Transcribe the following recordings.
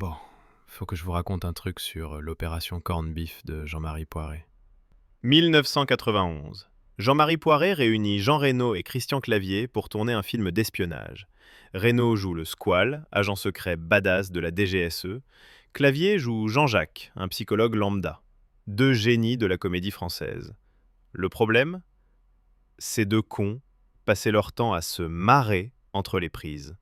Bon, faut que je vous raconte un truc sur l'opération Corned Beef de Jean-Marie Poiret. 1991. Jean-Marie Poiret réunit Jean Reno et Christian Clavier pour tourner un film d'espionnage. Reno joue le Squall, agent secret badass de la DGSE. Clavier joue Jean-Jacques, un psychologue lambda. Deux génies de la comédie française. Le problème? Ces deux cons passaient leur temps à se marrer entre les prises.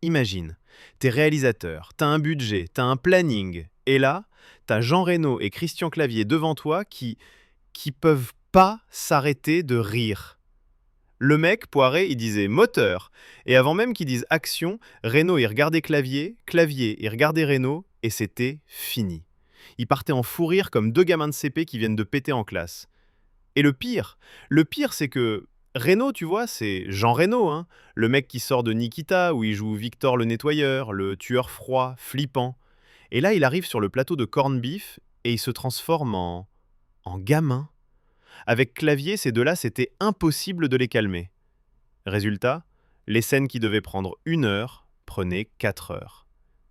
Imagine, t'es réalisateur, t'as un budget, t'as un planning, et là, t'as Jean Reno et Christian Clavier devant toi qui peuvent pas s'arrêter de rire. Le mec, Poiret, il disait moteur, et avant même qu'il dise action, Reno il regardait Clavier, Clavier il regardait Reno, et c'était fini. Ils partaient en fou rire comme deux gamins de CP qui viennent de péter en classe. Et le pire c'est que Reno, tu vois, c'est Jean Reno, hein, le mec qui sort de Nikita où il joue Victor le nettoyeur, le tueur froid, flippant. Et là, il arrive sur le plateau de Corned Beef et il se transforme en gamin. Avec Clavier, ces deux-là, c'était impossible de les calmer. Résultat, les scènes qui devaient prendre 1 heure prenaient 4 heures.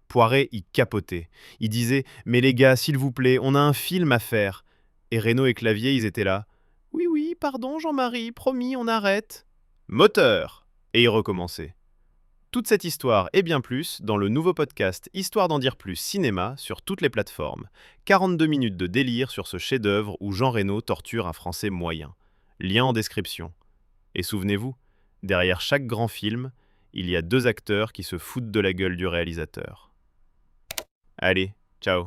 Poiret y capotait. Il disait « Mais les gars, s'il vous plaît, on a un film à faire !» Et Reno et Clavier, ils étaient là. « Oui, oui, pardon Jean-Marie, promis, on arrête. » Moteur. Et il recommençait. Toute cette histoire et bien plus dans le nouveau podcast Histoire d'en dire plus cinéma sur toutes les plateformes. 42 minutes de délire sur ce chef-d'œuvre où Jean Reno torture un Français moyen. Lien en description. Et souvenez-vous, derrière chaque grand film, il y a deux acteurs qui se foutent de la gueule du réalisateur. Allez, ciao.